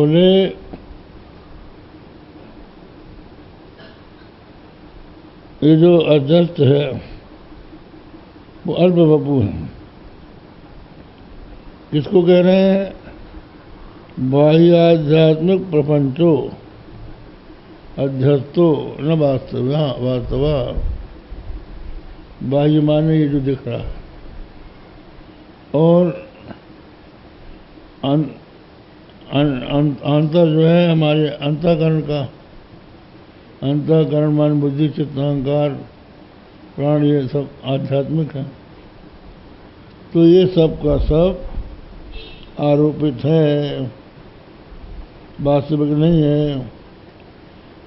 बोले ये जो अध्यस्त है वो अल्प वपु है। किसको कह रहे हैं? बाह्याध्यात्मिक प्रपंचो अध्यस्तो न वास्तवा। बाह्य माने ये जो दिख रहा है, और अंतर जो है हमारे अंतःकरण का, अंतःकरण मान बुद्धि चित्त अहंकार प्राण, ये सब आध्यात्मिक है। तो ये सब का सब आरोपित है, वास्तविक नहीं है।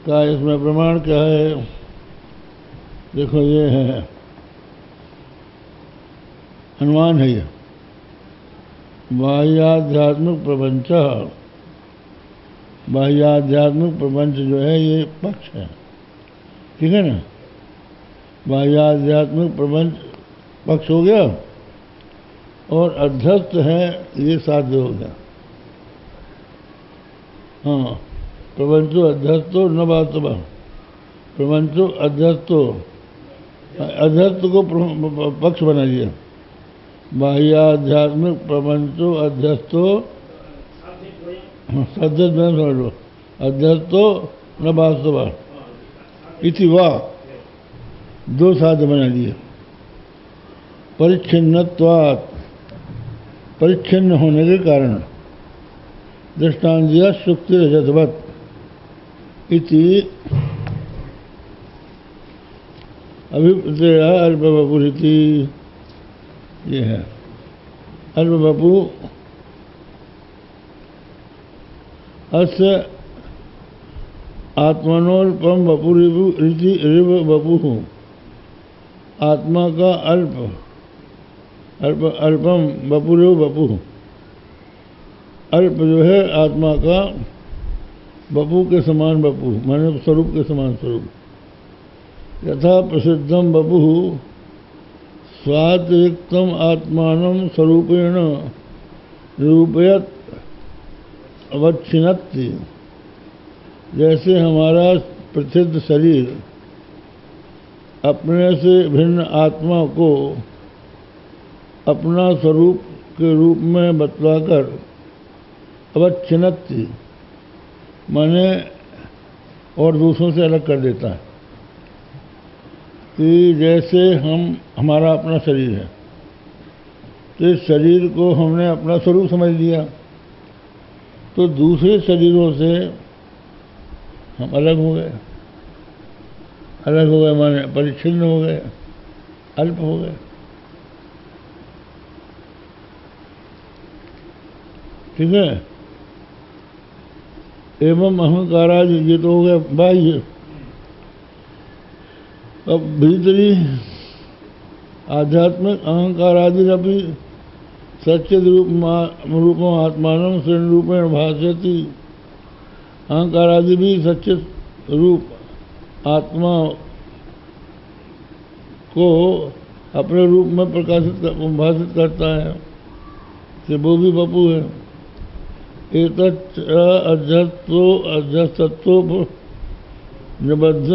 क्या इसमें प्रमाण क्या है? देखो ये है, अनुमान है ये। बाह्याध्यात्मिक प्रपंच, बाह्याध्यात्मिक प्रपंच जो है ये पक्ष है, ठीक है ना। बाह्याध्यात्मिक प्रपंच पक्ष हो गया, और अध्यस्त है ये साध्य हो गया। हाँ, प्रपंचो अध्यस्तो न वास्तव, प्रपंचो अध्यस्तो, अध्यस्त को पक्ष बना दिया। बाह्याध्यात्मिक प्रपंचो अध्यस्तो, सद्यत में समझ लो, अध्यस्तो न वास्तव इति वाह, दो साध्य बना दिए। परिच्छिन्नत्वात्, परिच्छिन्न होने के कारण, दृष्टांत दिया सुक्ति रजतवत इति अभिप्रेया अल्पवपुरिति। ये है अल्पवपु, अस्य आत्मनोल्पम वपुरिति रिव वपु, आत्मा का अल्प, अल्पम वपुरिव वपु, अल्प जो है आत्मा का वपु के समान वपु, माने स्वरूप के समान स्वरूप। यथा प्रसिद्धम वपु स्वातिरिक्तम आत्मानं स्वरूपेण निरूपयत अवच्छिन्नति। जैसे हमारा प्रसिद्ध शरीर अपने से भिन्न आत्मा को अपना स्वरूप के रूप में बतलाकर अवच्छिन्नति माने और दूसरों से अलग कर देता है। कि जैसे हमारा अपना शरीर है, तो इस शरीर को हमने अपना स्वरूप समझ लिया, तो दूसरे शरीरों से हम अलग हो गए। अलग हो गए माने परिच्छिन्न हो गए, अल्प हो गए, ठीक है। एवं अहंकाराज, ये तो हो गया बाह्य। अब भीतरी आध्यात्मिक अहंकारादि अभी सच्चिद रूपम आत्मान श्रेणी रूपेण भाषयति। अहंकारादि भी सच्चिद रूप आत्मा को अपने रूप में भाषित करता है, कि वो भी वपु है। एतत् अध्यस्तत्व निबद्ध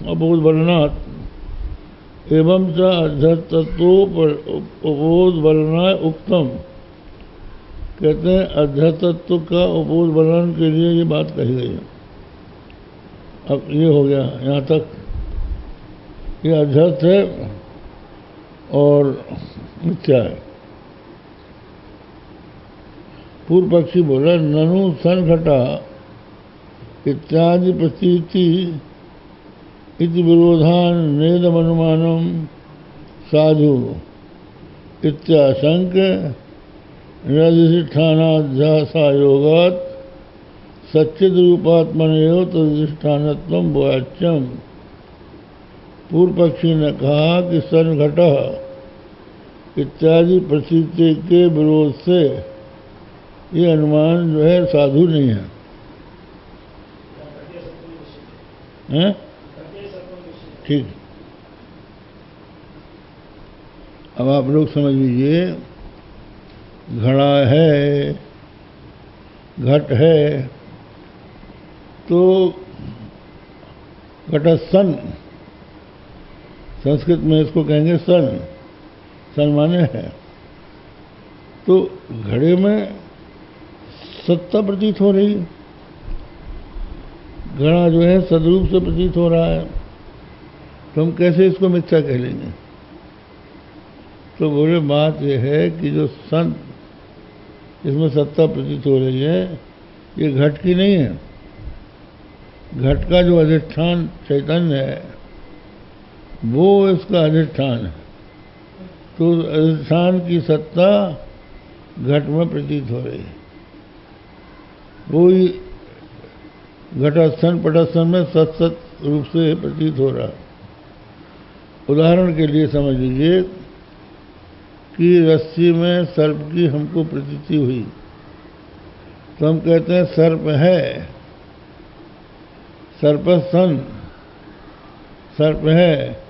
अबोध वर्णनात् एवं च अध्यस्तत्वोपबोध वर्णनाय उक्तम। कहते हैं अध्यस्तत्व का उपबोध वर्णन के लिए ये बात कही गई है। अब ये हो गया यहाँ तक, ये अध्यस्त है और मिथ्या है। पूर्व पक्षी बोला ननु संघटा इत्यादि प्रतीति इति विरोधान नेदमनुमानम साधु इत्याशंक निरधिष्ठानाध्यासायोगात् सच्चिद रूपात्मनयो तदिष्ठानत्वं वाच्यम। पूर्व पक्षी ने कहा कि संघट इत्यादि प्रतीति के विरोध से ये अनुमान जो है साधु नहीं है। हैं? ठीक, अब आप लोग समझ लीजिए घड़ा है, घट है, तो घटस्थन, संस्कृत में इसको कहेंगे सन, सन माने है। तो घड़े में सत्ता प्रतीत हो रही है, घड़ा जो है सदरूप से प्रतीत हो रहा है, तो हम कैसे इसको मिथ्या कह लेंगे? तो बोले बात यह है कि जो सन इसमें सत्ता प्रतीत हो रही है, ये घट की नहीं है। घट का जो अधिष्ठान चैतन्य है वो इसका अधिष्ठान है, तो अधिष्ठान की सत्ता घट में प्रतीत हो रही है। वो ही घटस्थन पटस्थन में सत रूप से प्रतीत हो रहा है। उदाहरण के लिए समझ लीजिए कि रस्सी में सर्प की हमको प्रतीति हुई, तो हम कहते हैं सर्प है, सर्पस्थन सर्प है।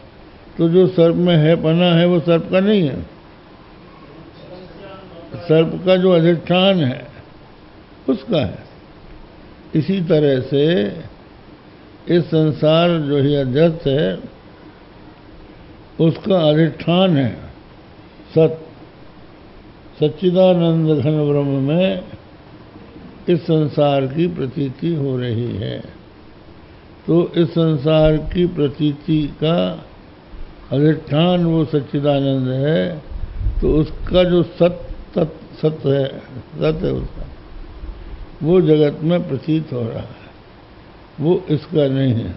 तो जो सर्प में है पना है वो सर्प का नहीं है, सर्प का जो अधिष्ठान है उसका है। इसी तरह से इस संसार जो ही अध्यस्त है उसका अधिष्ठान है सत। सच्चिदानंद घन ब्रह्म में इस संसार की प्रतीति हो रही है। तो इस संसार की प्रतीति का अधिष्ठान वो सच्चिदानंद है, तो उसका जो सत्य है उसका, वो जगत में प्रतीत हो रहा है, वो इसका नहीं है।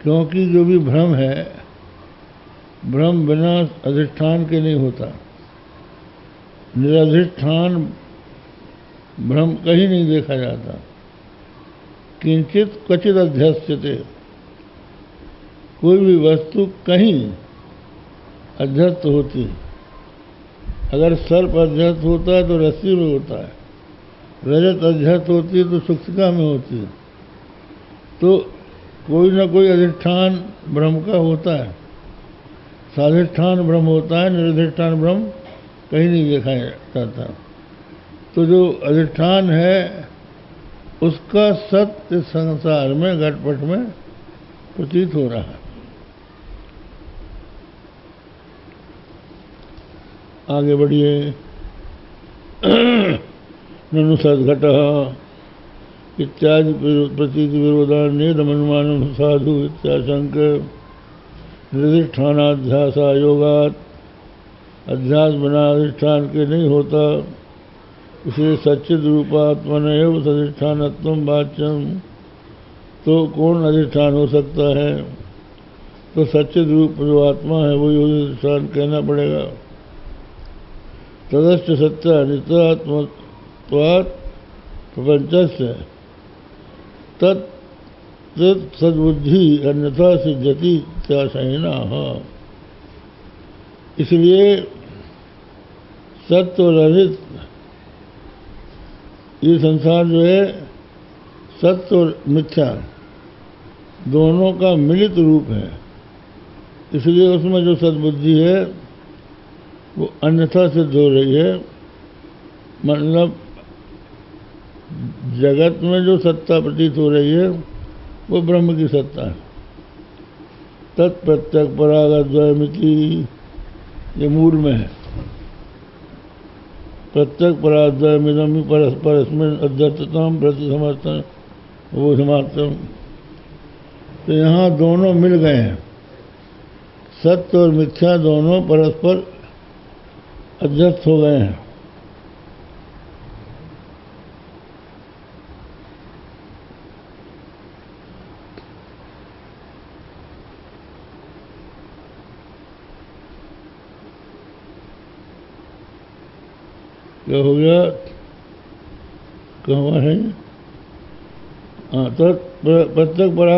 क्योंकि जो भी भ्रम है, भ्रम बिना अधिष्ठान के नहीं होता। निरधिष्ठान भ्रम कहीं नहीं देखा जाता। किंचित क्वचित अध्यस्यते, कोई भी वस्तु कहीं अध्यस्त होती। अगर सर्प अध्यस्त होता है तो रस्सी में होता है, रजत अध्यस्त होती है तो सूक्ष्मिका में होती है। तो कोई ना कोई अधिष्ठान ब्रह्म का होता है, साधिष्ठान ब्रह्म होता है, निरधिष्ठान ब्रह्म कहीं नहीं देखा जाता। तो जो अधिष्ठान है उसका सत्य संसार में घटपट में प्रतीत हो रहा है। आगे बढ़िए। ननु सद्घटः इत्यादि प्रतीति विरोधान्येदमनुमानं साधु इत्याशंक निर्धिष्ठानाध्यासा योगात्, अध्यास बिना अधिष्ठान के नहीं होता, इसलिए सच्चिद रूपात्मन एवं सधिष्ठानत्व वाच्यम। तो कौन अधिष्ठान हो सकता है? तो सच्चिद रूप जो आत्मा है वही अधिष्ठान कहना पड़ेगा। तदश्च सत्य अनित्यात्मत्वात् प्रपंचस्य तत् सद्बुद्धि अन्यथा सिद्ध्यति इत्याशयिनः। इसलिए सत्य और अनित, ये संसार जो है सत्य और मिथ्या दोनों का मिलित रूप है। इसलिए उसमें जो सद्बुद्धि है वो अन्यथा सिद्ध हो रही है। मतलब जगत में जो सत्ता प्रतीत हो रही है वो ब्रह्म की सत्ता है। तत्प्रत्यक परागद्वयमिति, ये मूल में है। प्रत्यक पराद्वयमिदं परस्परस्मिन् अध्यस्ततां प्रति समर्थन वो समर्थन। तो यहाँ दोनों मिल गए हैं, सत्य और मिथ्या दोनों परस्पर अध्यस्त हो गए हैं। क्या हो गया? कहाँ है? हाँ, तो प्रत्यक परा